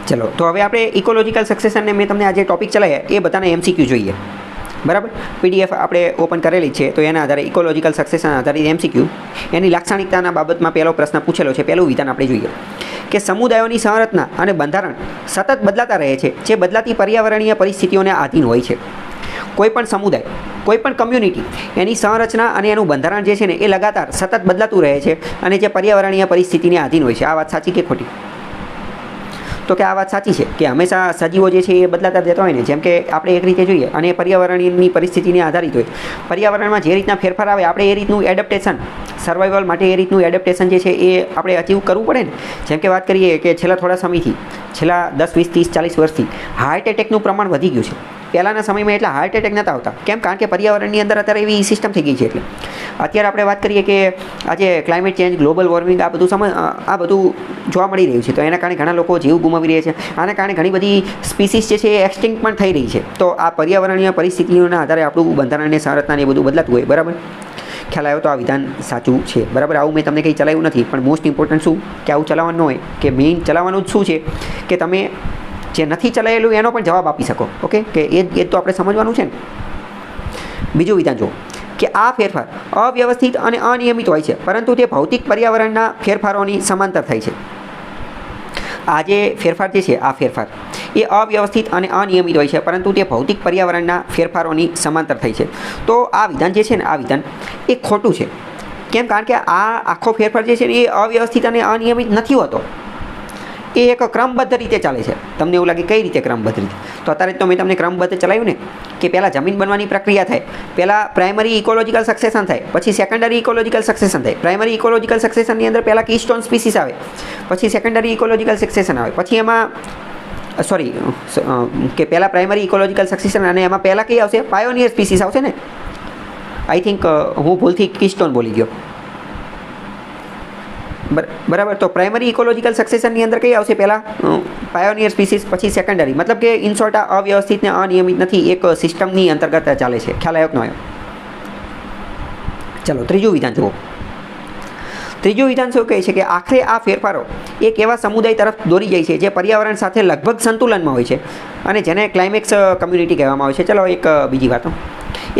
ચલો તો હવે આપણે ઇકોલોજીકલ સક્સેશનને મેં તમને આજે ટોપિક ચલાવ્યા એ બધાના MCQ જોઈએ, બરાબર. PDF આપણે ઓપન કરેલી છે, તો એના આધારે ઇકોલોજીકલ સક્સેશન આધારિત MCQ એની લાક્ષણિકતાના બાબતમાં પહેલો પ્રશ્ન પૂછેલો છે. પહેલું વિધાન આપણે જોઈએ કે સમુદાયોની સંરચના અને બંધારણ સતત બદલાતા રહે છે, જે બદલાતી પર્યાવરણીય પરિસ્થિતિઓને આધીન હોય છે. કોઈપણ સમુદાય, કોઈપણ કમ્યુનિટી એની સંરચના અને એનું બંધારણ જે છે ને એ લગાતાર સતત બદલાતું રહે છે અને જે પર્યાવરણીય પરિસ્થિતિને આધીન હોય છે. આ વાત સાચી કે ખોટી? તો કે આ વાત સાચી છે કે હંમેશા સજીવો જે છે એ બદલાતા જતા હોય ને, જેમ કે આપણે એક રીતે જોઈએ અને પર્યાવરણની પરિસ્થિતિને આધારિત હોય. પર્યાવરણમાં જે રીતના ફેરફાર આવે આપણે એ રીતનું એડપ્ટેશન, સર્વાઈવલ માટે એ રીતનું એડપ્ટેશન જે છે એ આપણે અચીવ કરવું પડે ને. જેમ કે વાત કરીએ કે છેલ્લા થોડા સમયથી, છેલ્લા 10, 20, 30, 40 વર્ષથી હાર્ટ એટેકનું પ્રમાણ વધી ગયું છે. પહેલાંના સમયમાં એટલા હાર્ટ એટેક નહોતા આવતા. કેમ? કારણ કે પર્યાવરણની અંદર અત્યારે એવી સિસ્ટમ થઈ ગઈ છે. એટલે અત્યારે આપણે વાત કરીએ કે આજે ક્લાઇમેટ ચેન્જ, ગ્લોબલ વોર્મિંગ આ બધું જોવા મળી રહ્યું છે, તો એના કારણે ઘણા લોકો જીવ ગુમાવી રહ્યા છે. આના કારણે ઘણી બધી સ્પીસીસ જે છે એ એક્સટિંક્ટ પણ થઈ રહી છે. તો આ પર્યાવરણીય પરિસ્થિતિઓના આધારે આપણું બંધારણને, સંરચનાને એ બધું બદલાતું હોય, બરાબર. ખ્યાલ આવ્યો? તો આ વિધાન સાચું છે, બરાબર. આવું મેં તમને કંઈ ચલાવ્યું નથી, પણ મોસ્ટ ઇમ્પોર્ટન્ટ શું કે આવું ચલાવવાનું હોય કે મેઇન ચલાવવાનું જ શું છે કે તમે જે નથી ચલાવેલું એનો પણ જવાબ આપી શકો. ઓકે, કે એ તો આપણે સમજવાનું છે ને. બીજું વિધાન જુઓ કે આ ફેરફાર અવ્યવસ્થિત અને અનિયમિત હોય છે, પરંતુ તે ભૌતિક પર્યાવરણના ફેરફારોની સમાંતર થાય છે. આ જે ફેરફાર જે છે, આ ફેરફાર એ અવ્યવસ્થિત અને અનિયમિત હોય છે, પરંતુ તે ભૌતિક પર્યાવરણના ફેરફારોની સમાંતર થાય છે. તો આ વિધાન જે છે ને, આ વિધાન એ ખોટું છે. કેમ? કારણ કે આ આખો ફેરફાર જે છે ને એ અવ્યવસ્થિત અને અનિયમિત નથી હોતો. એ એક ક્રમબદ્ધ રીતે ચાલે છે. તમને એવું લાગે કઈ રીતે ક્રમબદ્ધ રીતે? તો અત્યારે તો મેં તમને ક્રમબદ્ધ ચલાવ્યું ને કે પહેલાં જમીન બનવાની પ્રક્રિયા થાય, પહેલાં પ્રાઇમરી ઇકોલોજીકલ સક્સેશન થાય, પછી સેકન્ડરી ઇકોલોજીકલ સક્સેશન થાય. પ્રાઇમરી ઇકોલોજીકલ સક્સેશનની અંદર પહેલાં કીસ્ટોન સ્પીસીસ આવે, પછી સેકન્ડરી ઇકોલોજીકલ સક્સેશન આવે, પછી એમાં કે પહેલાં પ્રાઇમરી ઇકોલોજીકલ સક્સેશન અને એમાં પહેલાં કઈ આવશે? પાયોનિયર સ્પીસીસ આવશે ને. આઈ થિંક હું ભૂલથી કીસ્ટોન બોલી ગયો, બરાબર. તો પ્રાઇમરી ઇકોલોજીકલ સક્સેશનની અંદર કઈ આવશે? પહેલાં પાયોનિયર સ્પીસીસ, પછી સેકન્ડરી. મતલબ કે ઇન શોર્ટ આ અવ્યવસ્થિત ને અનિયમિત નથી, એક સિસ્ટમની અંતર્ગત ચાલે છે. ખ્યાલ આવ્યો કે ન આવ્યો? ચલો ત્રીજું વિધાન જુઓ. ત્રીજું વિધાન શું કહે છે કે આખરે આ ફેરફારો એક એવા સમુદાય તરફ દોરી જાય છે જે પર્યાવરણ સાથે લગભગ સંતુલનમાં હોય છે અને જેને ક્લાઇમેક્સ કમ્યુનિટી કહેવામાં આવે છે. ચલો એક બીજી વાતો,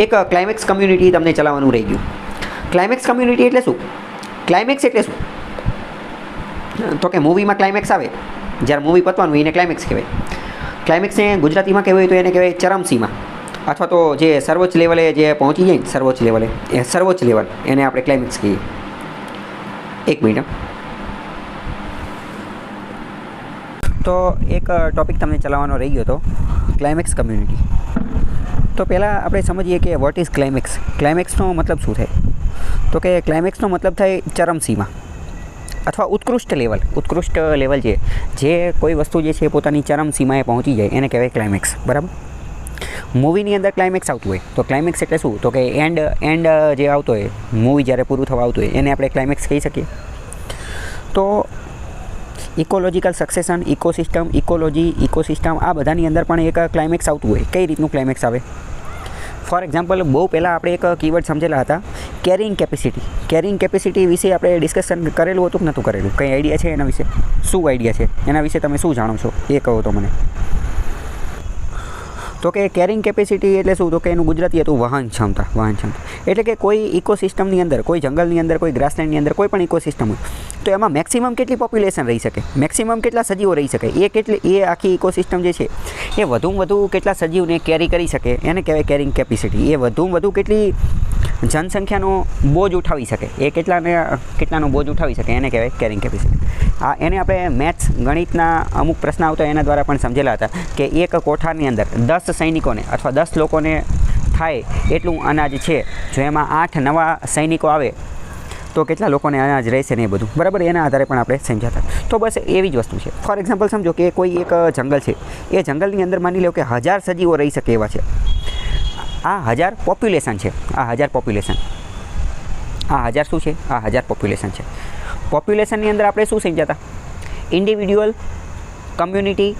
એક ક્લાઇમેક્સ કમ્યુનિટી તમને ચલાવવાનું રહી ગયું. ક્લાઇમેક્સ કમ્યુનિટી એટલે શું? ક્લાઇમેક્સ એટલે શું? તો કે મૂવીમાં ક્લાઇમેક્સ આવે, જ્યારે મૂવી પતવાનું એને ક્લાઇમેક્સ કહેવાય. ક્લાઇમેક્સને ગુજરાતીમાં કહેવાય તો એને કહેવાય ચરમસીમા, અથવા તો જે સર્વોચ્ચ લેવલે જે પહોંચી જાય ને, સર્વોચ્ચ લેવલે, એ સર્વોચ્ચ લેવલ એને આપણે ક્લાઇમેક્સ કહીએ. એક મિનિટ. તો એક ટોપિક તમને ચલાવવાનો રહી ગયો હતો, ક્લાઇમેક્સ કમ્યુનિટી. તો પહેલાં આપણે સમજીએ કે વોટ ઇઝ ક્લાઇમેક્સ. ક્લાઇમેક્સનો મતલબ શું થાય? તો કે ક્લાઇમેક્સનો મતલબ થાય ચરમસીમા અથવા ઉત્કૃષ્ટ લેવલ. ઉત્કૃષ્ટ લેવલ જે કોઈ વસ્તુ જે છે પોતાની ચરમસીમાએ પહોંચી જાય એને કહેવાય ક્લાઇમેક્સ, બરાબર. મૂવીની અંદર ક્લાઇમેક્સ આવતું હોય તો ક્લાઇમેક્સ એટલે શું? તો કે એન્ડ જે આવતો હોય, મૂવી જ્યારે પૂરું થવા આવતું હોય એને આપણે ક્લાઇમેક્સ કહી શકીએ. તો ecological succession, ecosystem, ecology, ecosystem આ બધાની અંદર પણ એક ક્લાઇમેક્સ આવતું હોય. કઈ રીતનું ક્લાઇમેક્સ આવે? ફોર એક્ઝામ્પલ, બહુ પહેલાં આપણે એક કીવર્ડ સમજેલા હતા, કેરિંગ કેપેસિટી. કેરિંગ કેપેસિટી વિશે આપણે ડિસ્કશન કરેલું હતું કે નહોતું કરેલું? કંઈ આઈડિયા છે એના વિશે? શું આઈડિયા છે એના વિશે? તમે શું જાણો છો એ કહો તો મને. તો કે કેરિંગ કેપેસિટી એટલે શું? તો કે એનું ગુજરાતી હતું વહન ક્ષમતા. વહન ક્ષમતા એટલે કે કોઈ ઇકોસિસ્ટમની અંદર, કોઈ જંગલની અંદર, કોઈ ગ્રાસલેન્ડની અંદર, કોઈ પણ ઇકોસિસ્ટમ હોય તો એમાં મેક્સિમમ કેટલી પોપ્યુલેશન રહી શકે, મેક્સિમમ કેટલા સજીવો રહી શકે, એ આખી ઇકોસિસ્ટમ જે છે એ વધુમાં વધુ કેટલા સજીવને કેરી કરી શકે એને કહેવાય કેરિંગ કેપેસિટી. એ વધુમાં વધુ કેટલી જનસંખ્યાનો બોજ ઉઠાવી શકે, એ કેટલાનો બોજ ઉઠાવી શકે એને કહેવાય કેરિંગ કેપેસિટી. એને આપણે મેથ્સ, ગણિતના અમુક પ્રશ્ન આવતા એના દ્વારા પણ સમજેલા હતા કે એક કોઠારની અંદર 10 સૈનિકોને અથવા 10 લોકોને થાય એટલું અનાજ છે. જો એમાં 8 નવા સૈનિકો આવે તો કેટલા લોકોને અનાજ રહેશે ને એ બધું, બરાબર. એના આધારે પણ આપણે સમજાતા. તો બસ એવી જ વસ્તુ છે. ફોર એક્ઝામ્પલ સમજો કે કોઈ એક જંગલ છે, એ જંગલની અંદર માની લો કે 1000 સજીવો રહી શકે એવા છે. આ 1000 પોપ્યુલેશન છે. આ 1000 પોપ્યુલેશન, આ 1000 શું છે? આ 1000 પોપ્યુલેશન છે. પોપ્યુલેશનની અંદર આપણે શું સમજાતા? ઇન્ડિવિડ્યુઅલ, કમ્યુનિટી,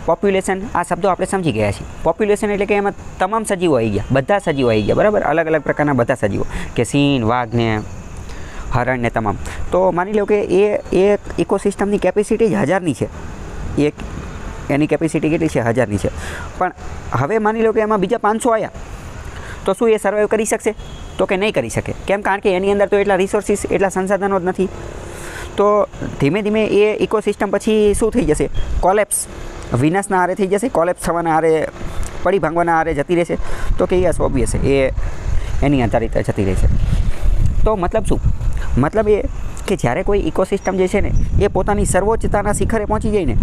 પોપ્યુલેશન આ શબ્દો આપણે સમજી ગયા છીએ. પોપ્યુલેશન એટલે કે એમાં તમામ સજીવો આવી ગયા, બધા સજીવો આવી ગયા, બરાબર. અલગ અલગ પ્રકારના બધા સજીવો, કે સિંહ, વાઘ ને હરણ ને તમામ. તો માની લો કે એ ઇકોસિસ્ટમની કેપેસિટી જ 1000ની છે. એક એની કેપેસિટી કેટલી છે? 1000ની છે. પણ હવે માની લો કે એમાં બીજા 500 આવ્યા, તો શું એ સર્વાઈવ કરી શકશે? તો કે નહીં કરી શકે. કેમ? કારણ કે એની અંદર તો એટલા રિસોર્સિસ, એટલા સંસાધનો જ નથી. તો ધીમે ધીમે એ ઇકોસિસ્ટમ પછી શું થઈ જશે? કોલેપ્સ, વિનાશના આરે થઈ જશે, કોલેપ્સ થવાના આરે, પડી ભાંગવાના આરે જતી રહેશે. તો કે યસ, ઓબ્વિયસ એ એની આધારિત જતી રહેશે. તો મતલબ શું? મતલબ એ કે જ્યારે કોઈ ઇકોસિસ્ટમ જે છે ને એ પોતાની સર્વોચ્ચતાના શિખરે પહોંચી જાય ને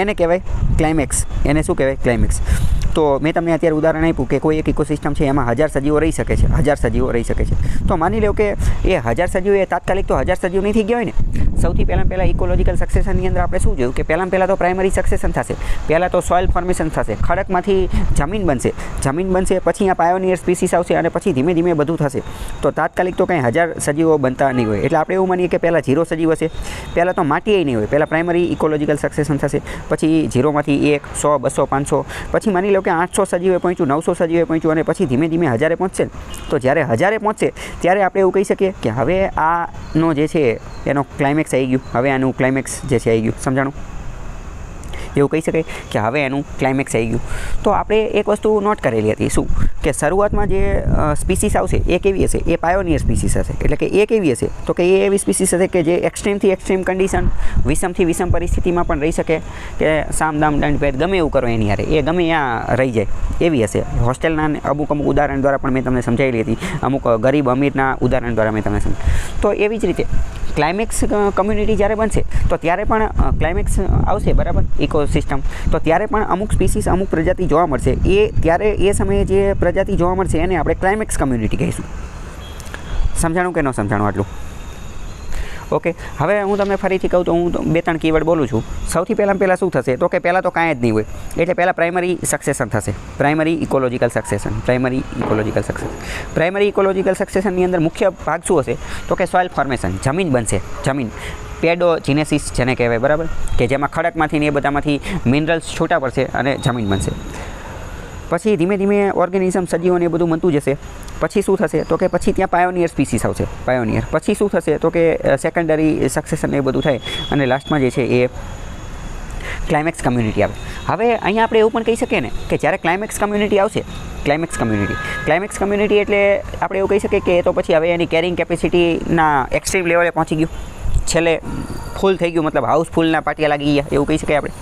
એને કહેવાય ક્લાઇમેક્સ. એને શું કહેવાય? ક્લાઇમેક્સ. તો મેં તમને અત્યારે ઉદાહરણ આપ્યું કે કોઈ એક ઇકોસિસ્ટમ છે, એમાં 1000 સજીવો રહી શકે છે, 1000 સજીવો રહી શકે છે. તો માની લો કે એ 1000 સજીવો એ તાત્કાલિક તો 1000 સજીવ નહીં થઈ ગયા હોય ને. સૌથી પહેલાં ઇકોલોજીકલ સક્સેશનની અંદર આપણે શું જોયું કે પહેલાં તો પ્રાઇમરી સક્સેશન થશે. પહેલાં તો સોઇલ ફોર્મેશન થશે, ખડકમાંથી જમીન બનશે, પછી અહીંયા પાયોનિયર સ્પીસીસ આવશે અને પછી ધીમે ધીમે બધું થશે. તો તાત્કાલિક તો કંઈ 1000 સજીવો બનતા નહીં હોય. એટલે આપણે એવું માનીએ કે પહેલાં 0 સજીવ હશે, પહેલાં તો માટી નહીં હોય. પહેલાં પ્રાઇમરી ઇકોલોજીકલ સક્સેશન થશે, પછી 0માંથી 1, 100, 200, 500, પછી માની લો કે 800 સજીવે પહોંચ્યું, 900 સજીવે પહોંચ્યું અને પછી ધીમે ધીમે 1000 પહોંચશે. તો જ્યારે 1000 પહોંચશે ત્યારે આપણે એવું કહી શકીએ કે હવે આનો જે છે એનો ક્લાઇમેક્સ આવી ગયું. હવે આનું ક્લાઇમેક્સ જે છે આવી ગયું. સમજાણું? એવું કહી શકાય કે હવે એનું ક્લાઇમેક્સ આવી ગયું. તો આપણે એક વસ્તુ નોટ કરેલી હતી. શું? કે શરૂઆતમાં જે સ્પીસીસ આવશે એ કેવી હશે? એ પાયોનિયર સ્પીસીસ હશે. એટલે કે એ કેવી હશે? તો કે એ એવી સ્પીસીસ હશે કે જે એક્સ્ટ્રીમથી એક્સ્ટ્રીમ કન્ડિશન, વિષમથી વિષમ પરિસ્થિતિમાં પણ રહી શકે, કે સામ દામ દંડ ભેદ ગમે એવું કરો એની હારે, એ ગમે ત્યાં રહી જાય એવી હશે. હોસ્ટેલના અમુક ઉદાહરણ દ્વારા પણ મેં તમને સમજાવેલી હતી, અમુક ગરીબ અમીરના ઉદાહરણ દ્વારા મેં તમને સમજાવી. તો એવી જ રીતે ક્લાઇમેક્સ કમ્યુનિટી જ્યારે બનશે તો ત્યારે પણ ક્લાઇમેક્સ આવશે, બરાબર, ઇકોસિસ્ટમ. તો ત્યારે પણ અમુક સ્પીસીસ, અમુક પ્રજાતિ જોવા મળશે. ત્યારે એ સમયે જે પ્રજાતિ જોવા મળશે એને આપણે ક્લાઇમેક્સ કમ્યુનિટી કહીશું. સમજાણું કે ન સમજાણું આટલું? ઓકે. હવે હું તમને ફરીથી કહું તો હું 2-3 કીવર્ડ બોલું છું. સૌથી પહેલાં શું થશે? તો કે પહેલાં તો કાંઈ જ નહીં હોય. એટલે પહેલાં પ્રાઇમરી સક્સેશન થશે, primary ecological succession. Primary ecological સક્સેશનની અંદર મુખ્ય ભાગ શું હશે? તો કે સોઇલ ફોર્મેશન, જમીન બનશે. જમીન પેડોજીનેસિસ જેને કહેવાય, બરાબર, કે જેમાં ખડકમાંથી ને એ બધામાંથી મિનરલ્સ છૂટા પડશે અને જમીન બનશે. પછી ધીમે ધીમે ઓર્ગેનિઝમ, સજીવોને એ બધું બનતું જશે. પછી શું થશે? તો કે પછી ત્યાં પાયોનિયર સ્પીસીસ આવશે, પાયોનિયર. પછી શું થશે? તો કે સેકન્ડરી સક્સેશન એ બધું થાય અને લાસ્ટમાં જે છે એ ક્લાઇમેક્સ કમ્યુનિટી આવે. હવે અહીંયા આપણે એવું પણ કહી શકીએ ને કે જ્યારે ક્લાઇમેક્સ કમ્યુનિટી આવશે, ક્લાઇમેક્સ કમ્યુનિટી એટલે આપણે એવું કહી શકીએ કે એ તો પછી હવે એની કેરિંગ કેપેસિટીના એક્સ્ટ્રીમ લેવલે પહોંચી ગયું, છેલ્લે ફૂલ થઈ ગયું, મતલબ હાઉસફુલના પાટિયા લાગી ગયા, એવું કહી શકાય આપણે.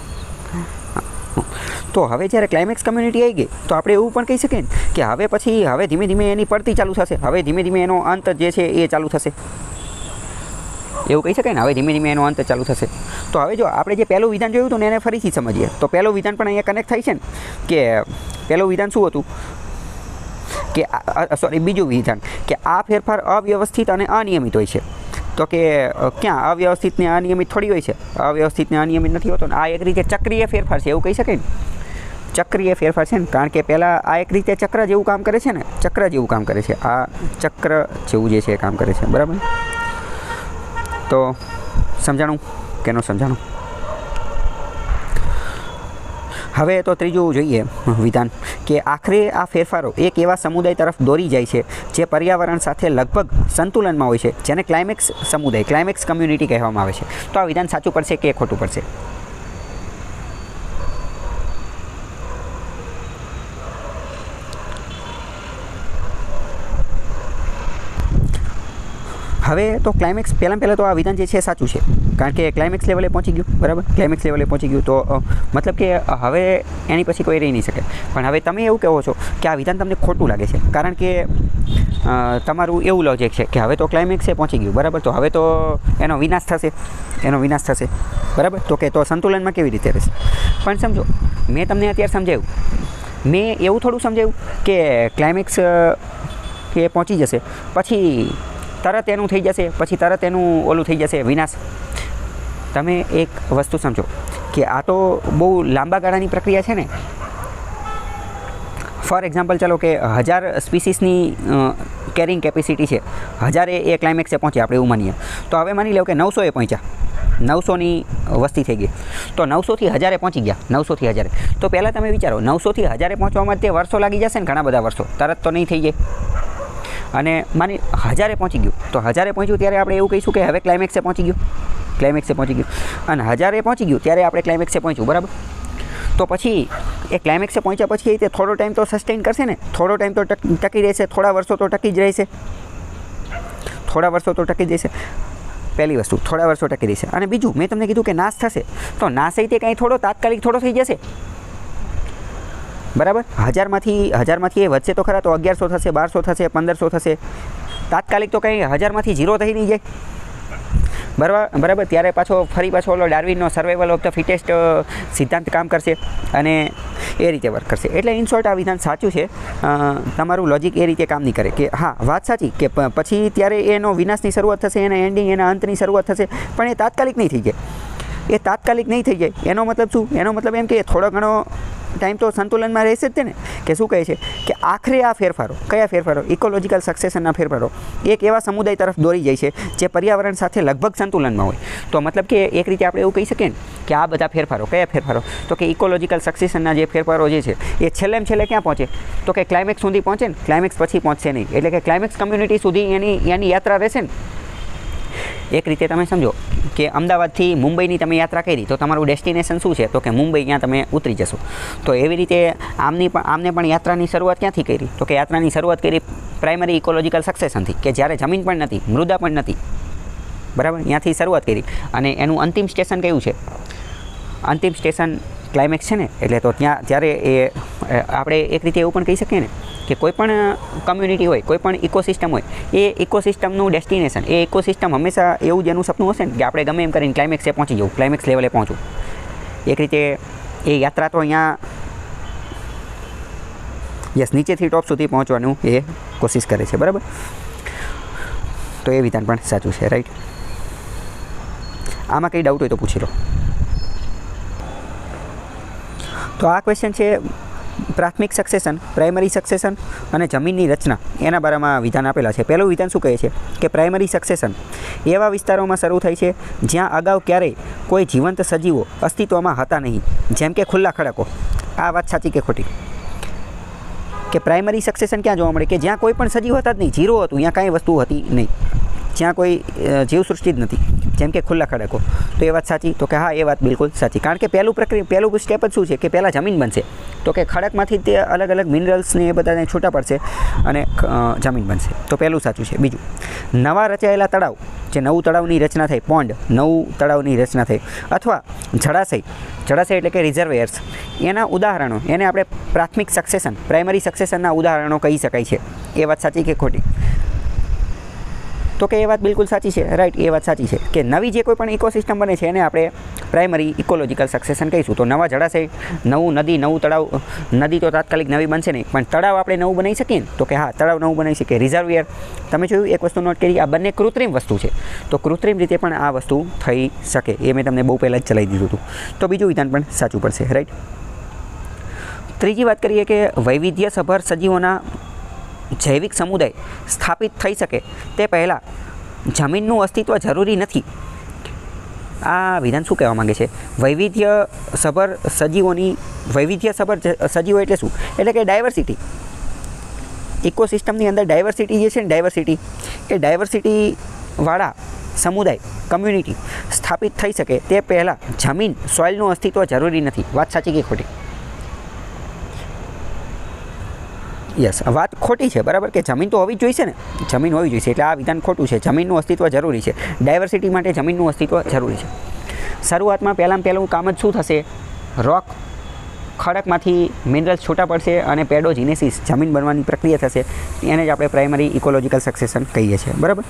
તો હવે જ્યારે ક્લાઇમેક્સ કમ્યુનિટી આવી ગઈ તો આપણે એવું પણ કહી શકીએ કે હવે ધીમે ધીમે એની પડતી ચાલુ થશે. હવે ધીમે ધીમે એનો અંત જે છે એ ચાલુ થશે. એવું કહી શકાય ને, હવે ધીમે ધીમે એનો અંત ચાલુ થશે. તો હવે જો આપણે જે પહેલું વિધાન જોયું હતું ને એને ફરીથી સમજીએ. તો પહેલું વિધાન પણ અહીંયા કનેક્ટ થાય છે ને, કે પહેલું વિધાન શું હતું? કે બીજું વિધાન કે આ ફેરફાર અવ્યવસ્થિત અને અનિયમિત હોય છે. તો કે ક્યાં અવ્યવસ્થિત ને અનિયમિત થોડી હોય છે? અવ્યવસ્થિત ને અનિયમિત નથી હોતો ને. આ એક રીતે ચક્રીય ફેરફાર છે, એવું કહી શકાય ને. ચક્રીય ફેરફાર છે ને, કારણ કે પહેલાં આ એક રીતે ચક્ર જેવું કામ કરે છે ને, ચક્ર જેવું કામ કરે છે. આ ચક્ર જેવું જે છે એ કામ કરે છે, બરાબર. તો સમજાણું કે ન સમજાણું? હવે તો ત્રીજું જોઈએ વિધાન, કે આખરે આ ફેરફારો એક એવા સમુદાય તરફ દોરી જાય છે જે પર્યાવરણ સાથે લગભગ સંતુલનમાં હોય છે, જેને ક્લાઇમેક્સ સમુદાય, ક્લાઇમેક્સ કમ્યુનિટી કહેવામાં આવે છે. તો આ વિધાન સાચું પડશે કે ખોટું પડશે? હવે તો ક્લાઇમેક્સ પહેલાં તો આ વિધાન જે છે સાચું છે, કારણ કે ક્લાઇમેક્સ લેવલે પહોંચી ગયું, બરાબર, ક્લાઇમેક્સ લેવલે પહોંચી ગયું. તો મતલબ કે હવે એની પછી કોઈ રહી નહીં શકે. પણ હવે તમે એવું કહો છો કે આ વિધાન તમને ખોટું લાગે છે, કારણ કે તમારું એવું લોજિક છે કે હવે તો ક્લાઇમેક્સે પહોંચી ગયું, બરાબર, તો હવે તો એનો વિનાશ થશે, બરાબર. તો કે તો સંતુલનમાં કેવી રીતે રહેશે? પણ સમજો, મેં તમને અત્યારે સમજાવ્યું, મેં એવું થોડું સમજાવ્યું કે ક્લાઇમેક્સ કે પહોંચી જશે પછી તરત એનું થઈ જશે, પછી તરત એનું ઓલું થઈ જશે, વિનાશ. તમે એક વસ્તુ સમજો કે આ તો બહુ લાંબા ગાળાની પ્રક્રિયા છે ને. ફોર એક્ઝામ્પલ, ચાલો કે 1000 સ્પીસીસની કેરિંગ કેપેસિટી છે, 1000 એ ક્લાઇમેક્સે પહોંચે, આપણે એવું માનીએ. તો હવે માની લો કે 900 પહોંચ્યા, 900ની વસ્તી થઈ ગઈ, તો 900થી 1000 પહોંચી ગયા, 900થી 1000. તો પહેલાં તમે વિચારો, 900થી 1000 પહોંચવામાં તે વર્ષો લાગી જશે ને, ઘણા બધા વર્ષો, તરત તો નહીં થઈ જાય. અને માની 1000 પહોંચી ગયું, તો 1000 પહોંચ્યું ત્યારે આપણે એવું કહીશું કે હવે ક્લાઇમેક્સે પહોંચી ગયું, અને 1000 પહોંચી ગયું ત્યારે આપણે ક્લાઇમેક્સે પહોંચ્યું, બરાબર. તો પછી એ ક્લાઇમેક્સે પહોંચ્યા પછી તે થોડો ટાઈમ તો સસ્ટેન કરશે ને, થોડો ટાઈમ તો ટકી રહેશે, થોડા વર્ષો તો ટકી જ રહેશે, થોડા વર્ષો તો ટકી જ રહેશે. પહેલી વસ્તુ થોડા વર્ષો ટકી રહેશે. અને બીજું મેં તમને કીધું કે નાશ થશે, તો નાશ એ તે કંઈ થોડો તાત્કાલિક થોડો થઈ જશે, બરાબર. હજારમાંથી એ વધશે તો ખરા, તો 1100 થશે, 1200 થશે, 1500 થશે. તાત્કાલિક તો કંઈ 1000માંથી 0 થઈ નહીં જાય, બરાબર. ત્યારે ફરી પાછો ઓલો ડાર્વિનનો સર્વાઈવલ ઓફ ધ ફિટેસ્ટ સિદ્ધાંત કામ કરશે અને એ રીતે વર્ક કરશે. એટલે ઇન શોર્ટ આ વિધાન સાચું છે. તમારું લોજિક એ રીતે કામ નહીં કરે કે હા વાત સાચી કે પછી ત્યારે એનો વિનાશની શરૂઆત થશે, એના એન્ડિંગ, એના અંતની શરૂઆત થશે, પણ એ તાત્કાલિક નહીં થઈ જાય. એ તાત્કાલિક નહીં થઈ જાય એનો મતલબ શું? એનો મતલબ એમ કે થોડો ઘણો ટાઈમ તો સંતુલનમાં રહેશે જ તે ને. કે શું કહે છે કે આખરે આ ફેરફારો, કયા ફેરફારો? ઇકોલોજીકલ સક્સેશનના ફેરફારો એક એવા સમુદાય તરફ દોરી જાય છે જે પર્યાવરણ સાથે લગભગ સંતુલનમાં હોય. તો મતલબ કે એક રીતે આપણે એવું કહી શકીએ ને કે આ બધા ફેરફારો, કયા ફેરફારો? તો કે ઇકોલોજીકલ સક્સેશનના જે ફેરફારો જે છે એ છેલ્લે ક્યાં પહોંચે? તો કે ક્લાઇમેક્સ સુધી પહોંચે ને, ક્લાઇમેક્સ પછી પહોંચશે નહીં. એટલે કે ક્લાઇમેક્સ કમ્યુનિટી સુધી એની યાત્રા રહેશે ને. એક રીતે તમે સમજો કે અમદાવાદથી મુંબઈની તમે યાત્રા કરી તો તમારું ડેસ્ટિનેશન શું છે? તો કે મુંબઈ, ત્યાં તમે ઉતરી જશો. તો એવી રીતે આમને પણ યાત્રાની શરૂઆત ક્યાંથી કરી? તો કે યાત્રાની શરૂઆત કરી પ્રાઇમરી ઇકોલોજીકલ સક્સેશનથી, કે જ્યારે જમીન પણ નથી, મૃદા પણ નથી, બરાબર. ત્યાંથી શરૂઆત કરી અને એનું અંતિમ સ્ટેશન કયું છે? અંતિમ સ્ટેશન ક્લાઇમેક્સ છે ને. એટલે તો ત્યારે એ આપણે એક રીતે એવું પણ કહી શકીએ ને કે કોઈ પણ કમ્યુનિટી હોય, કોઈ પણ ઇકોસિસ્ટમ હોય, એ ઇકોસિસ્ટમનું ડેસ્ટિનેશન, એ ઇકોસિસ્ટમ હંમેશા એવું જ એનું સપનું હશે ને કે આપણે ગમે એમ કરીને ક્લાઇમેક્સે પહોંચી જવું, ક્લાઇમેક્સ લેવલે પહોંચવું. એક રીતે એ યાત્રા તો અહીંયા નીચેથી ટોપ સુધી પહોંચવાનું એ કોશિશ કરે છે, બરાબર. તો એ વિધાન પણ સાચું છે, રાઈટ. આમાં કંઈ ડાઉટ હોય તો પૂછી લો. તો આ ક્વેશ્ચન છે પ્રાથમિક સક્સેશન, પ્રાઇમરી સક્સેશન અને જમીનની રચના, એના બારામાં વિધાન આપેલા છે. પહેલું વિધાન શું કહે છે કે પ્રાઇમરી સક્સેશન એવા વિસ્તારોમાં શરૂ થાય છે જ્યાં અગાઉ ક્યારેય કોઈ જીવંત સજીવો અસ્તિત્વમાં હતા નહીં, જેમ કે ખુલ્લા ખડકો. આ વાત સાચી કે ખોટી? કે પ્રાઇમરી સક્સેશન ક્યાં જોવા મળે? કે જ્યાં કોઈ પણ સજીવ હતા જ નહીં, ઝીરો હતું, ત્યાં કાંઈ વસ્તુ હતી નહીં, જ્યાં કોઈ જીવસૃષ્ટિ જ નથી, જેમ કે ખુલ્લા ખડકો. તો એ વાત સાચી? તો કે હા, એ વાત બિલકુલ સાચી. કારણ કે પહેલું સ્ટેપ જ શું છે કે પહેલાં જમીન બનશે. તો કે ખડકમાંથી તે અલગ અલગ મિનરલ્સને એ બધાને છૂટા પડશે અને જમીન બનશે. તો પહેલું સાચું છે. બીજું, નવા રચાયેલા તળાવ, જે નવું તળાવની રચના થઈ, પોન્ડ, નવું તળાવની રચના થઈ, અથવા જળાશય એટલે કે રિઝર્વેયર્સ, એના ઉદાહરણો, એને આપણે પ્રાથમિક સક્સેશન, પ્રાઇમરી સક્સેશનના ઉદાહરણો કહી શકાય છે. એ વાત સાચી કે ખોટી? તો કે એ વાત બિલકુલ સાચી છે, રાઈટ. એ વાત સાચી છે કે નવી જે કોઈ પણ ઇકોસિસ્ટમ બને છે એને આપણે પ્રાઇમરી ઇકોલોજીકલ સક્સેશન કહીશું. તો નવા જળાશય, નવું નદી, નવું તળાવ, નદી તો તાત્કાલિક નવી બનશે નહીં, પણ તળાવ આપણે નવું બનાવી શકીએ ને. તો કે હા, તળાવ નવું બનાવી શકીએ. રિઝર્વિયર, તમે જોયું, એક વસ્તુ નોટ કરી, આ બંને કૃત્રિમ વસ્તુ છે. તો કૃત્રિમ રીતે પણ આ વસ્તુ થઈ શકે. એ મેં તમને બહુ પહેલાં જ ચલાવી દીધું હતું. તો બીજું વિધાન પણ સાચું પડશે, રાઈટ. ત્રીજી વાત કરીએ કે વૈવિધ્યસભર સજીવોના જૈવિક સમુદાય સ્થાપિત થઈ શકે તે પહેલાં જમીનનું અસ્તિત્વ જરૂરી નથી. આ વિધાન શું કહેવા માગે છે? વૈવિધ્યસભર સજીવો એટલે શું? એટલે કે ડાયવર્સિટી. ઇકોસિસ્ટમની અંદર ડાયવર્સિટી જે છે ને, ડાયવર્સિટી, એ ડાયવર્સિટીવાળા સમુદાય, કમ્યુનિટી સ્થાપિત થઈ શકે તે પહેલાં જમીન, સોઇલનું અસ્તિત્વ જરૂરી નથી. વાત સાચી કે ખોટી? યસ, વાત ખોટી છે, બરાબર. કે જમીન તો હોવી જ જોઈશે ને, જમીન હોવી જોઈશે. એટલે આ વિધાન ખોટું છે. જમીનનું અસ્તિત્વ જરૂરી છે. ડાયવર્સિટી માટે જમીનનું અસ્તિત્વ જરૂરી છે. શરૂઆતમાં પહેલું કામ જ શું થશે? રોક, ખડકમાંથી મિનરલ્સ છૂટા પડશે અને પેડોજીનેસિસ, જમીન બનવાની પ્રક્રિયા થશે. એને જ આપણે પ્રાઇમરી ઇકોલોજીકલ સક્સેશન કહીએ છીએ, બરાબર.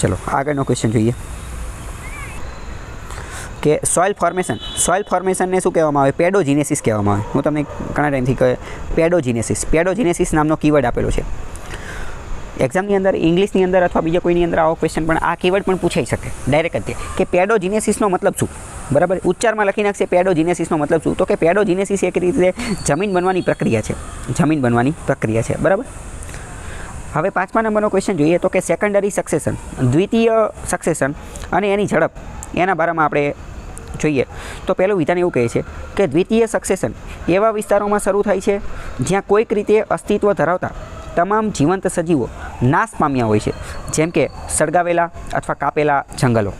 ચલો આગળનો ક્વેશ્ચન જોઈએ કે સોઇલ ફોર્મેશનને શું કહેવામાં આવે? પેડોજીનેસિસ કહેવામાં આવે. હું તમને ઘણા ટાઈમથી કહે પેડોજીનેસિસ નામનો કીવર્ડ આપેલો છે. એક્ઝામની અંદર, ઇંગ્લિશની અંદર અથવા બીજા કોઈની અંદર આવો ક્વેશ્ચન પણ, આ કીવર્ડ પણ પૂછાઈ શકે ડાયરેક્ટ જ કે પેડોજીનેસિસનો મતલબ શું? બરાબર. ઉચ્ચારમાં લખી નાખશે પેડોજીનેસિસનો મતલબ શું? તો કે પેડોજીનેસિસ એક રીતે જમીન બનવાની પ્રક્રિયા છે, બરાબર. હવે 5મા નંબરનો ક્વેશ્ચન જોઈએ તો કે સેકન્ડરી સક્સેશન, દ્વિતીય સક્સેશન અને એની ઝડપ, એના બારામાં આપણે જોઈએ. તો પહેલું વિધાન એવું કહે છે કે દ્વિતીય સક્સેશન એવા વિસ્તારોમાં શરૂ થાય છે જ્યાં કોઈક રીતે અસ્તિત્વ ધરાવતા તમામ જીવંત સજીવો નાશ પામ્યા હોય છે, જેમ કે સળગાવેલા અથવા કાપેલા જંગલો.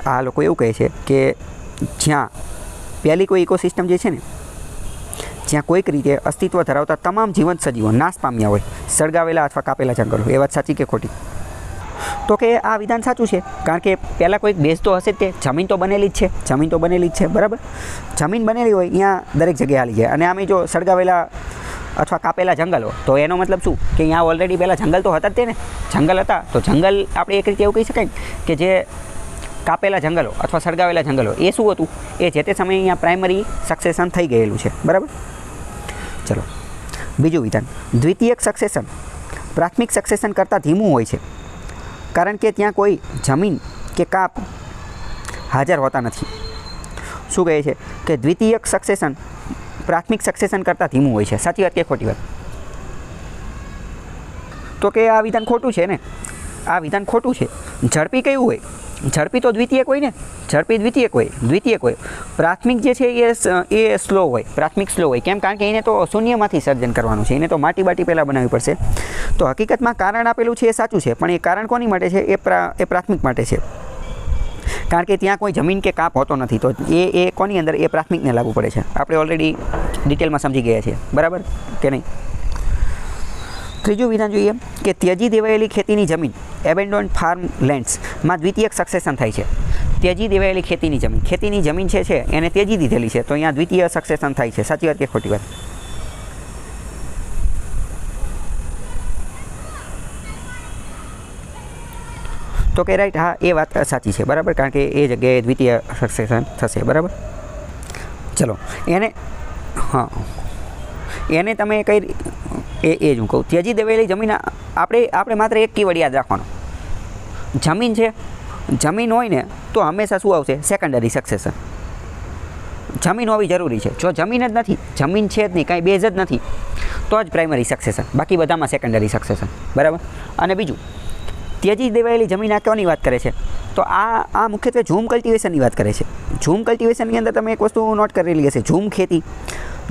આ લોકો એવું કહે છે કે જ્યાં પહેલી કોઈ ઇકોસિસ્ટમ જે છે ને, જ્યાં કોઈક રીતે અસ્તિત્વ ધરાવતા તમામ જીવંત સજીવો નાશ પામ્યા હોય, સળગાવેલા અથવા કાપેલા જંગલો, એ વાત સાચી કે ખોટી? તો કે આ વિધાન સાચું છે, કારણ કે પહેલાં કોઈક દેશ તો હશે જ, તે જમીન તો બનેલી જ છે, જમીન તો બનેલી જ છે, બરાબર. જમીન બનેલી હોય ત્યાં દરેક જગ્યાએ હાલી જાય. અને આમે જો સળગાવેલા અથવા કાપેલા જંગલો, તો એનો મતલબ શું કે અહીંયા ઓલરેડી પહેલાં જંગલ તો હતા જ તે ને, જંગલ હતા. તો જંગલ આપણે એક રીતે એવું કહી શકાય કે જે કાપેલા જંગલો અથવા સળગાવેલા જંગલો એ શું હતું, એ જે તે સમયે અહીંયા પ્રાઇમરી સક્સેશન થઈ ગયેલું છે, બરાબર. ચલો બીજું વિધાન, દ્વિતીયક સક્સેશન પ્રાથમિક સક્સેશન કરતાં ધીમું હોય છે, કારણ કે ત્યાં કોઈ જમીન કે કાપ હાજર હોતા નથી. શું કહે છે કે દ્વિતીયક સક્સેશન પ્રાથમિક સક્સેશન કરતાં ધીમું હોય છે. સાચી વાત કે ખોટી વાત? તો કે આ વિધાન ખોટું છે ને, આ વિધાન ખોટું છે. ઝડપી કયું હોય? ઝડપી તો દ્વિતીયક હોય ને, ઝડપી દ્વિતીયક હોય. પ્રાથમિક જે છે એ સ્લો હોય, પ્રાથમિક સ્લો હોય. કેમ? કારણ કે એને તો શૂન્યમાંથી સર્જન કરવાનું છે, એને તો માટી બાટી પહેલાં બનાવવી પડશે. તો હકીકતમાં કારણ આપેલું છે એ સાચું છે, પણ એ કારણ કોની માટે છે? એ પ્રાથમિક માટે છે, કારણ કે ત્યાં કોઈ જમીન કે કાપ હોતો નથી. તો એ કોની અંદર? એ પ્રાથમિકને લાગુ પડે છે. આપણે ઓલરેડી ડિટેલમાં સમજી ગયા છીએ, બરાબર કે નહીં? ત્રીજું વિધાન જોઈએ કે ત્યજી દેવાયેલી ખેતીની જમીન એબેન્ડોન્ડ ફાર્મ લેન્ડ્સમાં દ્વિતીયક સક્સેશન થાય છે. ત્યજી દેવાયેલી ખેતીની જમીન છે એને ત્યજી દીધેલી છે, તો અહીંયા દ્વિતીય સક્સેશન થાય છે. સાચી વાત કે ખોટી વાત? તો કે રાઈટ, હા, એ વાત સાચી છે, બરાબર, કારણ કે એ જગ્યાએ દ્વિતીય સક્સેશન થશે, બરાબર. ચલો એને તમે કઈ એ જ હું કહું, ત્યજી દેવાયેલી જમીન આપણે માત્ર એક કીવર્ડ યાદ રાખવાનો, જમીન છે. જમીન હોય ને તો હંમેશા શું આવશે? Secondary succession. જમીન હોવી જરૂરી છે. જો જમીન જ નથી, જમીન છે જ નહીં, કાંઈ બેઝ જ નથી, તો જ પ્રાઇમરી સક્સેશન, બાકી બધામાં સેકન્ડરી સક્સેશન, બરાબર. અને બીજું, ત્યજી દેવાયેલી જમીન આ કોની વાત કરે છે? તો આ મુખ્યત્વે ઝૂમ કલ્ટિવેશનની વાત કરે છે. ઝૂમ કલ્ટિવેશનની અંદર તમે એક વસ્તુ નોટ કરેલી હશે,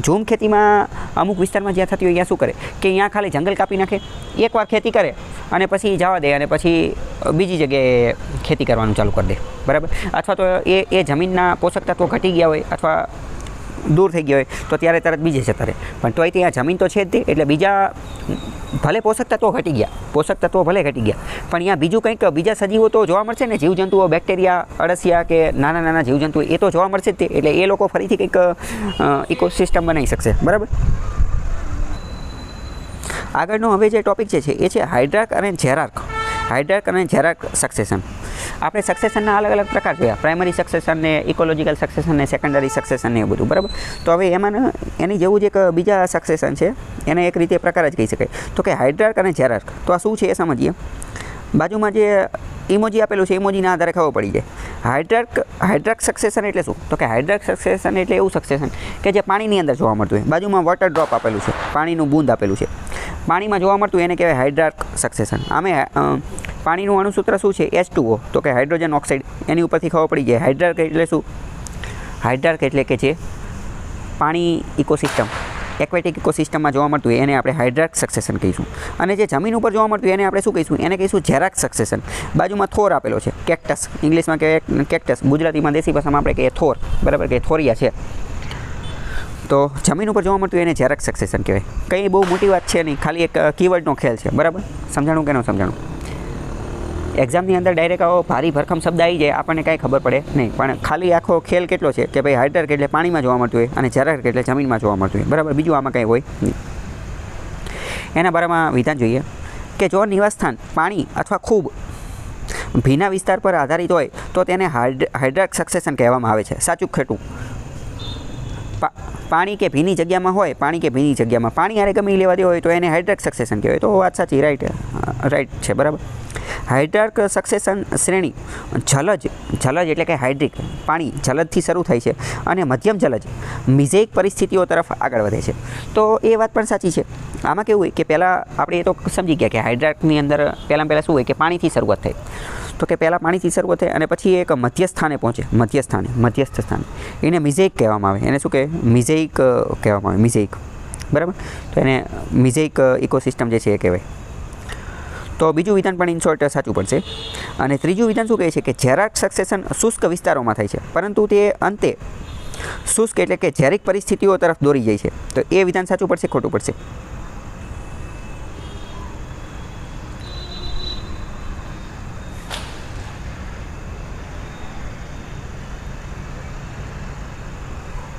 ઝૂમ ખેતીમાં અમુક વિસ્તારમાં જ્યાં થતી હોય ત્યાં શું કરે કે અહીંયા ખાલી જંગલ કાપી નાખે, એકવાર ખેતી કરે અને પછી જવા દે, અને પછી બીજી જગ્યાએ ખેતી કરવાનું ચાલુ કરી દે, બરાબર. અથવા તો એ જમીનના પોષક તત્વો ઘટી ગયા હોય અથવા દૂર થઈ ગયા હોય તો ત્યારે તરત બીજે જતા રહે. પણ તોય ત્યાં જમીન તો છે જ તે, એટલે ભલે પોષક તત્વો ઘટી ગયા, પણ અહીંયા બીજું કંઈક બીજા સજીવો તો જોવા મળશે ને, જીવજંતુઓ, બેક્ટેરિયા, અળસિયા કે નાના જીવજંતુઓ, એ તો જોવા મળશે જ તે. એટલે એ લોકો ફરીથી કંઈક ઇકોસિસ્ટમ બનાવી શકશે, બરાબર. આગળનો હવે જે ટોપિક છે એ છે હાઇડ્રાર્ક અને જેરાર્ક સક્સેશન. આપણે સક્સેશનના અલગ અલગ પ્રકાર જોયા, પ્રાઇમરી સક્સેશન ને, ઇકોલોજીકલ સક્સેશન ને, સેકન્ડરી સક્સેશન ને, એ બધું, બરાબર. તો હવે એમાં એની જેવું જ એક બીજા સક્સેશન છે, એને એક રીતે પ્રકાર જ કહી શકાય. તો કે હાઇડ્રાર્ક અને જેરાર્ક. તો આ શું છે એ સમજીએ. બાજુમાં જે ઇમોજી આપેલું છે, ઇમોજીના આધારે ખબર પડી જાય. હાઇડ્રાર્ક સક્સેશન એટલે શું? તો કે હાઇડ્રાર્ક સક્સેશન એટલે એવું સક્સેશન કે જે પાણીની અંદર જોવા મળતું હોય. બાજુમાં વોટર ડ્રોપ આપેલું છે, પાણીનું બૂંદ આપેલું છે, પાણીમાં જોવા મળતું એને કહેવાય હાઇડ્રાર્ક સક્સેશન. આમે પાણીનું અણુસૂત્ર શું છે? H2O. તો કે હાઇડ્રોજન ઓક્સાઇડ. એની ઉપરથી ખબર પડી જાય હાઇડ્રાર્ક એટલે શું. હાઇડ્રાર્ક એટલે કે જે પાણી ઇકોસિસ્ટમ, એક્વેટિક ઇકોસિસ્ટમમાં જોવા મળતું હોય એને આપણે હાઇડ્રાર્ક સક્સેશન કહીશું. અને જે જમીન ઉપર જોવા મળતું હોય એને આપણે શું કહીશું? એને કહીશું જેરાર્ક સક્સેશન. બાજુમાં થોર આપેલો છે, કેક્ટસ, ઇંગ્લિશમાં કહેવાય કેક્ટસ, ગુજરાતીમાં દેશી ભાષામાં આપણે કહીએ થોર, બરાબર, કે થોરિયા છે. તો જમીન ઉપર જોવા મળતું એને જેરાર્ક સક્સેશન કહેવાય. કંઈ બહુ મોટી વાત છે નહીં, ખાલી એક કીવર્ડનો ખેલ છે, બરાબર. સમજાણું કે ન સમજાણું? એક્ઝામની અંદર ડાયરેક્ટ આવો ભારી ભરખમ શબ્દ આવી જાય, આપણને કાંઈ ખબર પડે નહીં. પણ ખાલી આખો ખેલ કેટલો છે કે ભાઈ હાઇડ્રાર્ક એટલે પાણીમાં જોવા મળતું હોય અને જેરાર્ક એટલે જમીનમાં જોવા મળતું હોય, બરાબર. બીજું આમાં કંઈ હોય નહીં. એના બારામાં વિધાન જોઈએ કે જો નિવાસસ્થાન પાણી અથવા ખૂબ ભીના વિસ્તાર પર આધારિત હોય તો તેને હાઇડ્રાર્ક સક્સેશન કહેવામાં આવે છે. સાચું ખોટું? પાણી કે ભીની જગ્યામાં હોય, પાણી હારે ગમી લેવા દે હોય તો એને હાઇડ્રાર્ક સક્સેશન કહેવાય. તો વાત સાચી, રાઈટ છે, બરાબર. હાઇડ્રાર્ક સક્સેશન શ્રેણી જલજ એટલે કે હાઇડ્રિક પાણી જલજથી શરૂ થાય છે અને મધ્યમ જલજ મિઝેઇક પરિસ્થિતિઓ તરફ આગળ વધે છે. તો એ વાત પણ સાચી છે. આમાં કેવું હોય કે પહેલાં આપણે એ તો સમજી ગયા કે હાઇડ્રાર્કની અંદર પહેલાં શું હોય કે પાણીથી શરૂઆત થાય. તો કે પહેલાં પાણીથી શરૂઆત થાય અને પછી એક મધ્યસ્થ સ્થાને એને મિઝેઇક કહેવામાં આવે. એને શું કહે? મિઝેઇક કહેવામાં આવે, મિઝેઇક, બરાબર. તો એને મિઝેઇક ઇકોસિસ્ટમ જે છે એ કહેવાય. તો બીજું વિધાન પણ ઇન શોર્ટ સાચું પડશે. અને ત્રીજું વિધાન શું કહે છે કે જેરાક સક્સેશન શુષ્ક વિસ્તારોમાં થાય છે, પરંતુ તે અંતે શુષ્ક એટલે કે જેરિક પરિસ્થિતિઓ તરફ દોરી જાય છે. તો એ વિધાન સાચું પડશે, ખોટું પડશે?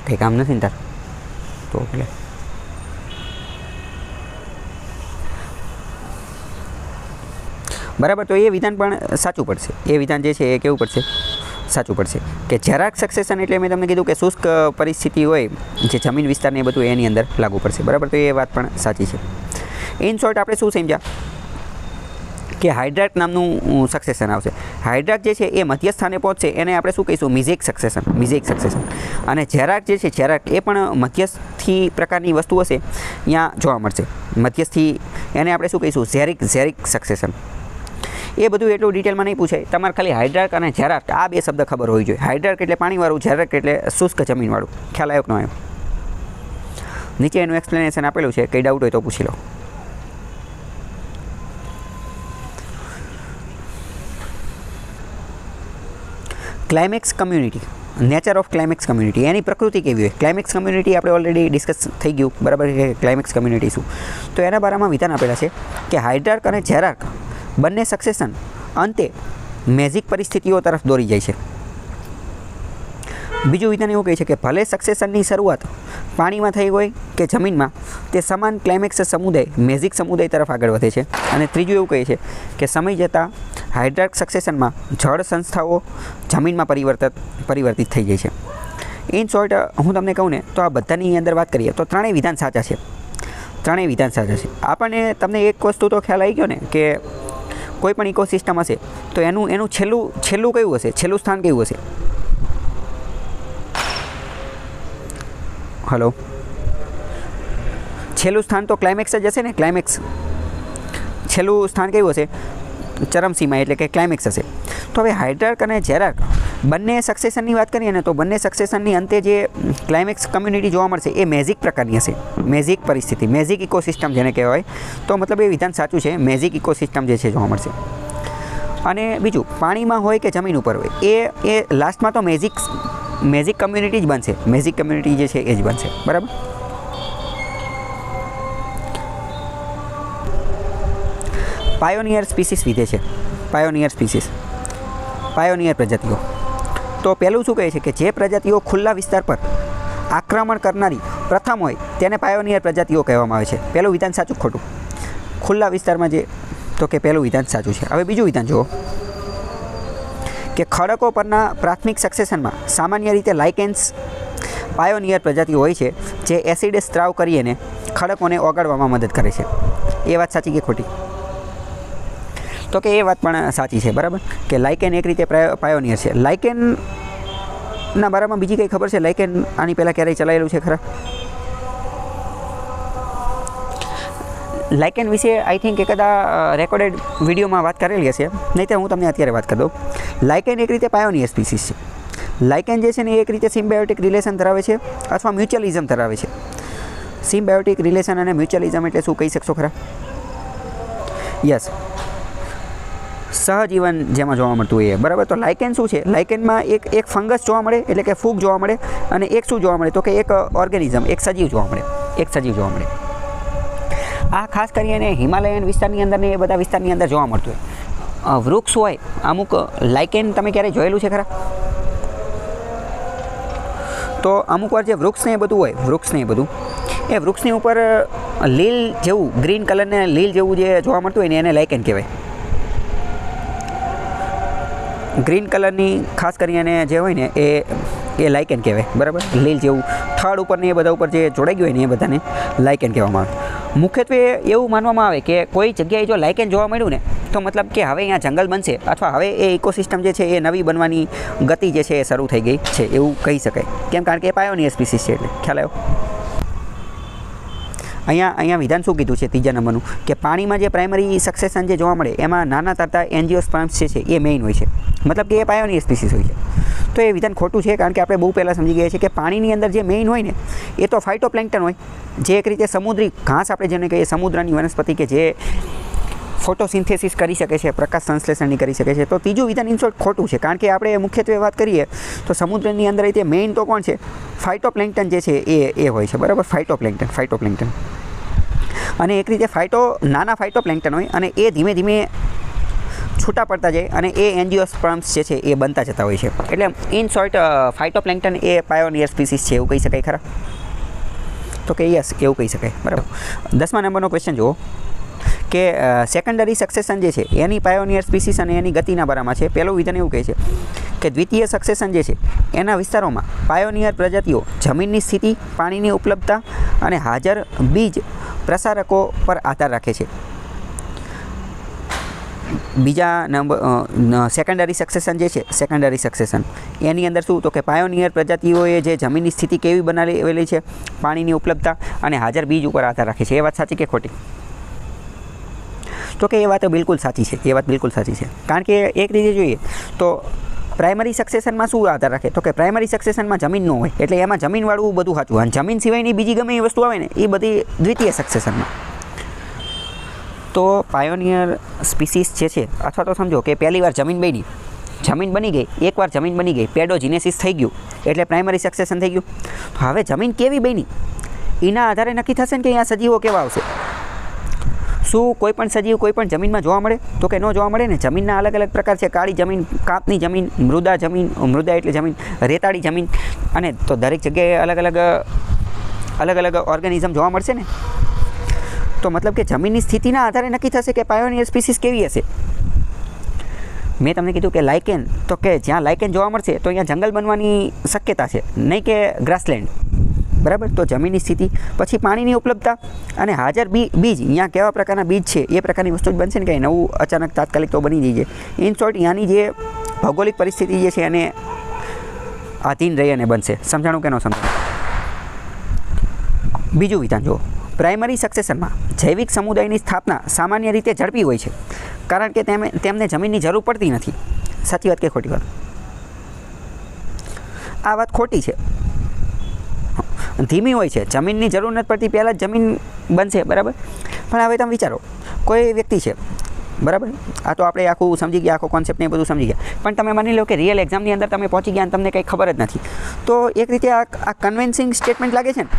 કંઈ કામ નથી ને તાર તો એટલે બરાબર. તો એ વિધાન પણ સાચું પડશે. એ વિધાન જે છે એ કેવું પડશે? સાચું પડશે. કે જેરાક સક્સેશન એટલે મેં તમને કીધું કે શુષ્ક પરિસ્થિતિ હોય જે જમીન વિસ્તારને એ બધું એની અંદર લાગુ પડશે. બરાબર. તો એ વાત પણ સાચી છે. ઇન શોર્ટ આપણે શું સમજ્યા કે હાઇડ્રાક નામનું સક્સેશન આવશે. હાઇડ્રાક જે છે એ મધ્ય સ્થાને પહોંચશે એને આપણે શું કહીશું? મિઝેક સક્સેશન. મિઝેક સક્સેશન. અને જેરાક જે છે જેરાક એ પણ મધ્યસ્થી પ્રકારની વસ્તુ હશે ત્યાં જોવા મળશે. મધ્યસ્થી એને આપણે શું કહીશું? ઝેરિક સક્સેશન. એ બધું એટલું ડિટેલમાં નહીં પૂછાય. તમારે ખાલી હાઇડ્રાક અને જેરાક આ બે શબ્દ ખબર હોવી જોઈએ. હાઇડ્રાક એટલે પાણીવાળું, જેરાક એટલે શુષ્ક જમીનવાળું. ખ્યાલ આવ્યો કે ન આવ્યો? નીચે એનું એક્સપ્લેનેશન આપેલું છે, કંઈ ડાઉટ હોય તો પૂછી લો. Climax community, nature of climax community, એની પ્રકૃતિ કેવી હોય? ક્લાઇમેક્સ કમ્યુનિટી આપણે ઓલરેડી ડિસ્કસ થઈ ગયું, બરાબર, કે ક્લાઇમેક્સ કમ્યુનિટી શું. તો એના બારામાં વિધાન આપેલા છે કે હાઇડ્રાક અને જેરાક બંને સક્સેશન અંતે મેજિક પરિસ્થિતિઓ તરફ દોરી જાય છે. બીજું વિધાન એવું કહે છે કે ભલે સક્સેશનની શરૂઆત પાણીમાં થઈ હોય કે જમીનમાં, તે સમાન ક્લાઇમેક્સ સમુદાય મેજિક સમુદાય તરફ આગળ વધે છે. અને ત્રીજું એવું કહે છે કે સમય જતાં હાઇડ્રાક સક્સેશનમાં જળ સંસ્થાઓ જમીનમાં પરિવર્તિત થઈ જાય છે. ઇન શોર્ટ હું તમને કહું ને તો આ બધાની અંદર વાત કરીએ તો ત્રણેય વિધાન સાચા છે. ત્રણેય વિધાન સાચા છે. આપણને તમને એક વસ્તુ તો ખ્યાલ આવી ગયો ને કે કોઈ પણ ઇકોસિસ્ટમ હશે તો એનું છેલ્લું કયું હશે? છેલ્લું સ્થાન કયું હશે? હલો, છેલ્લું સ્થાન તો ક્લાઇમેક્સ જ હશે ને. ક્લાઇમેક્સ છેલ્લું સ્થાન કયું હશે? ચરમસીમા એટલે કે ક્લાઇમેક્સ હશે. તો હવે હાઇડ્રાક અને જેરાક બંને સક્સેશનની વાત કરીએ ને તો બંને સક્સેશનની અંતે જે ક્લાઇમેક્સ કમ્યુનિટી જોવા મળશે એ મેજિક પ્રકારની હશે. મેજિક પરિસ્થિતિ, મેજિક ઇકોસિસ્ટમ જેને કહેવાય. તો મતલબ એ વિધાન સાચું છે. મેજિક ઇકોસિસ્ટમ જે છે જોવા મળશે. અને બીજું પાણીમાં હોય કે જમીન ઉપર હોય એ લાસ્ટમાં તો મેજિક કમ્યુનિટી જ બનશે. મેજિક કમ્યુનિટી જે છે એ જ બનશે. બરાબર. પાયોનિયર સ્પીસીસ વિધે છે. પાયોનિયર સ્પીસીસ, પાયોનિયર પ્રજાતિઓ. તો પહેલું શું કહે છે કે જે પ્રજાતિઓ ખુલ્લા વિસ્તાર પર આક્રમણ કરનારી પ્રથમ હોય તેને પાયોનિયર પ્રજાતિઓ કહેવામાં આવે છે. પહેલું વિધાન સાચું ખોટું? ખુલ્લા વિસ્તારમાં જે, તો કે પહેલું વિધાન સાચું છે. હવે બીજું વિધાન જુઓ કે ખડકો પરના પ્રાથમિક સક્સેશનમાં સામાન્ય રીતે લાઇકેન્સ પાયોનિયર પ્રજાતિઓ હોય છે જે એસિડ સ્ત્રાવ કરીને ખડકોને ઓગાળવામાં મદદ કરે છે. એ વાત સાચી કે ખોટી? તો કે એ વાત પણ સાચી છે. બરાબર. કે લાઇકેન એક રીતે પાયોનિયર છે. લાઇકેનના બારામાં બીજી કંઈ ખબર છે? લાઇકેન આની પહેલાં ક્યારેય ચલાવેલું છે ખરા? લાઇકેન વિશે આઈ થિંક એકાદા રેકોર્ડેડ વિડીયોમાં વાત કરેલી હશે, નહીં તો હું તમને અત્યારે વાત કરી દઉં. લાઇકેન એક રીતે પાયોનિયર સ્પીસીસ છે. લાઇકેન જે છે ને એક રીતે સિમ્બાયોટિક રિલેશન ધરાવે છે અથવા મ્યુચ્યુઅલિઝમ ધરાવે છે. સિમ્બાયોટિક રિલેશન અને મ્યુચ્યુઅલિઝમ એટલે શું કહી શકશો ખરા? યસ, સહજીવન જેમાં જોવા મળતું હોય. બરાબર. તો લાઇકેન શું છે? લાઇકેનમાં એક ફંગસ જોવા મળે એટલે કે ફૂગ જોવા મળે, અને એક શું જોવા મળે તો કે એક ઓર્ગેનિઝમ, એક સજીવ જોવા મળે. એક સજીવ જોવા મળે. આ ખાસ કરીને હિમાલયન વિસ્તારની અંદર ને એ બધા વિસ્તારની અંદર જોવા મળતું હોય. વૃક્ષ હોય અમુક, લાઇકેન તમે ક્યારેય જોયેલું છે ખરા? તો અમુક વાર જે વૃક્ષને એ બધું હોય, એ વૃક્ષની ઉપર લીલ જેવું, ગ્રીન કલરને લીલ જેવું જે જોવા મળતું હોય ને એને લાઇકેન કહેવાય. ગ્રીન કલરની ખાસ કરીને જે હોય ને એ લાઇકેન કહેવાય. બરાબર. લીલ જેવું થડ ઉપર ને એ બધા ઉપર જે જોડાઈ ગયું હોય ને એ બધાને લાઇકેન કહેવામાં આવે. મુખ્યત્વે એવું માનવામાં આવે કે કોઈ જગ્યાએ જો લાઇકેન જોવા મળ્યું ને તો મતલબ કે હવે અહીંયા જંગલ બનશે અથવા હવે એ ઇકોસિસ્ટમ જે છે એ નવી બનવાની ગતિ જે છે એ શરૂ થઈ ગઈ છે એવું કહી શકાય. કેમ? કારણ કે એ પાયોનિયર સ્પીસીસ છે એટલે. ખ્યાલ આવ્યો? અહીંયા વિધાન શું કીધું છે ત્રીજા નંબરનું? કે પાણીમાં જે પ્રાઇમરી સક્સેશન જે જોવા મળે એમાં નાના તરતા એન્જિયોસ્પર્મ્સ જે છે એ મેઇન હોય છે. મતલબ કે એ પાયોનિયર સ્પીસીસ હોય છે. તો એ વિધાન ખોટું છે, કારણ કે આપણે બહુ પહેલાં સમજી ગયા છીએ કે પાણીની અંદર જે મેઇન હોય ને એ તો ફાઇટોપ્લેન્ક્ટન હોય, જે એક રીતે સમુદ્રી ઘાસ આપણે જેને કહીએ, સમુદ્રની વનસ્પતિ કે જે ફોટોસિન્થેસિસ કરી શકે છે, પ્રકાશ સંશ્લેષણની કરી શકે છે. તો ત્રીજું વિધાન ઇન શોર્ટ ખોટું છે, કારણ કે આપણે મુખ્યત્વે વાત કરીએ તો સમુદ્રની અંદર તે મેઇન તો કોણ છે? ફાઇટોપ્લેન્કટન જે છે એ હોય છે, બરાબર. ફાઇટોપ્લેન્કટન અને એક રીતે નાના ફાઇટોપ્લેન્કટન હોય અને એ ધીમે ધીમે છૂટા પડતા જાય અને એ એન્જિયોસ્પર્મ્સ જે છે એ બનતા જતા હોય છે. એટલે ઇન શોર્ટ ફાઇટોપ્લેન્કટન એ પાયોનિયર સ્પીસીસ છે, એવું કહી શકાય ખરા? તો કે યસ, એવું કહી શકાય, બરાબર. 10મા નંબરનો ક્વેશ્ચન જુઓ કે સેકન્ડરી સક્સેશન જે છે એની પાયોનિયર સ્પીસીસ અને એની ગતિના બારામાં છે. પહેલું વિધાન એવું કહે છે કે દ્વિતીય સક્સેશન જે છે એના વિસ્તારોમાં પાયોનિયર પ્રજાતિઓ જમીનની સ્થિતિ, પાણીની ઉપલબ્ધતા અને હાજર બીજ પ્રસારકો પર આધાર રાખે છે. બીજા નંબર સેકન્ડરી સક્સેશન જે છે, સેકન્ડરી સક્સેશન એની અંદર શું? તો કે પાયોનિયર પ્રજાતિઓએ જે જમીનની સ્થિતિ કેવી બનાવેલી છે, પાણીની ઉપલબ્ધતા અને હાજર બીજ ઉપર આધાર રાખે છે. એ વાત સાચી કે ખોટી? તો કે એ વાત બિલકુલ સાચી છે, બિલકુલ સાચી છે. કારણ કે એક રીતે જોઈએ તો પ્રાઇમરી સક્સેશનમાં શું આધાર રાખે? તો કે પ્રાઇમરી સક્સેશનમાં જમીન ન હોય, એટલે એમાં જમીનવાળું બધું સાચું, અને જમીન સિવાયની બીજી ગમે એ વસ્તુ આવે ને એ બધી દ્વિતીય સક્સેશનમાં. તો પાયોનિયર સ્પીસીસ જે છે, અથવા તો સમજો કે પહેલી વાર જમીન બની ગઈ, એકવાર જમીન બની ગઈ, પેડોજીનેસિસ થઈ ગયું, એટલે પ્રાઇમરી સક્સેશન થઈ ગયું. હવે જમીન કેવી બની એના આધારે નક્કી થશે ને કે અહીંયા સજીવો કેવા આવશે. શું કોઈ પણ સજીવ કોઈ પણ જમીનમાં જોવા મળે? તો કે ન જોવા મળે ને. જમીનના અલગ અલગ પ્રકાર છે, કાળી જમીન, કાપની જમીન, મૃદા એટલે જમીન, રેતાળી જમીન, અને તો દરેક જગ્યાએ અલગ અલગ ઓર્ગેનિઝમ જોવા મળશે ને. તો મતલબ કે જમીનની સ્થિતિના આધારે નક્કી થશે કે પાયોનિયર સ્પીસીસ કેવી હશે. મેં તમને કીધું કે લાઇકેન, તો કે જ્યાં લાઇકેન જોવા મળશે તો અહીંયા જંગલ બનવાની શક્યતા છે, નહીં કે ગ્રાસલેન્ડ, બરાબર. તો જમીનની સ્થિતિ, પછી પાણીની ઉપલબ્ધતા અને હાજર બીજ, અહીંયા કેવા પ્રકારના બીજ છે એ પ્રકારની વસ્તુ જ બનશે ને, કંઈ નવું અચાનક તાત્કાલિક તો બની જઈએ. ઇન શોર્ટ અહીંયાની જે ભૌગોલિક પરિસ્થિતિ જે છે એને આધીન રહી અને બનશે. સમજાણું કે ન સમજાણું? બીજું વિધાન જુઓ. પ્રાઇમરી સક્સેશનમાં જૈવિક સમુદાયની સ્થાપના સામાન્ય રીતે ઝડપી હોય છે, કારણ કે તેમને જમીનની જરૂર પડતી નથી. સાચી વાત કે ખોટી વાત? આ વાત ખોટી છે. ધીમી હોય છે, જમીનની જરૂર નથી પડતી, પહેલાં જ જમીન બનશે, બરાબર. પણ હવે તમે વિચારો, કોઈ વ્યક્તિ છે, બરાબર. આ તો આપણે આખું સમજી ગયા, આખો કોન્સેપ્ટ ને બધું સમજી ગયા, પણ તમે માની લો કે રિયલ એક્ઝામની અંદર તમે પહોંચી ગયા અને તમને કંઈ ખબર જ નથી, તો એક રીતે આ કન્વિન્સિંગ સ્ટેટમેન્ટ લાગે છે ને.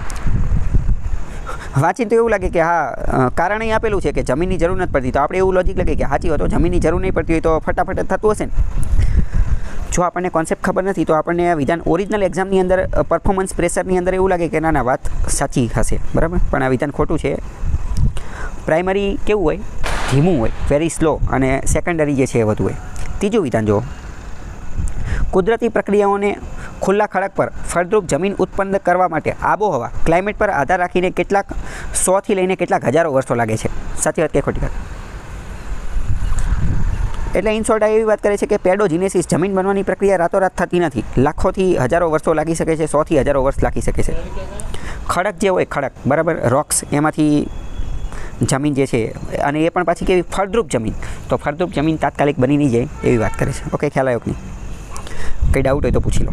વાંચીને તો એવું લાગે કે હા, કારણ અહીં આપેલું છે કે જમીનની જરૂર નથી પડતી, તો આપણે એવું લોજિક લાગે કે સાચી વાત, જમીનની જરૂર નહીં પડતી હોય તો ફટાફટ થતું હશે ને. જો આપણને કોન્સેપ્ટ ખબર નથી તો આપણને આ વિધાન ઓરિજિનલ એક્ઝામની અંદર પરફોર્મન્સ પ્રેશરની અંદર એવું લાગે કે ના વાત સાચી હશે, બરાબર. પણ આ વિધાન ખોટું છે. પ્રાઇમરી કેવું હોય? ધીમું હોય, વેરી સ્લો, અને સેકન્ડરી જે છે એ વધુ હોય. ત્રીજું વિધાન જુઓ. કુદરતી પ્રક્રિયાઓને ખુલ્લા ખડક પર ફળદ્રુપ જમીન ઉત્પન્ન કરવા માટે આબોહવા, ક્લાઇમેટ પર આધાર રાખીને કેટલાક 100થી લઈને કેટલાક હજારો વર્ષો લાગે છે. સાચી વાત કે ખોટી વાત? એટલે ઇન શોર્ટ એવી વાત કરે છે કે પેડોજીનેસિસ, જમીન બનવાની પ્રક્રિયા રાતોરાત થતી નથી, લાખોથી હજારો વર્ષો લાગી શકે છે, 100થી હજારો વર્ષ લાગી શકે છે. ખડક જે હોય, ખડક, બરાબર, રોક્સ, એમાંથી જમીન જે છે, અને એ પણ પાછી કેવી? ફળદ્રુપ જમીન. તો ફળદ્રુપ જમીન તાત્કાલિક બની નહીં જાય એવી વાત કરે છે. ઓકે, ખ્યાલ આવ્યો કે નહીં? કંઈ ડાઉટ હોય તો પૂછી લો.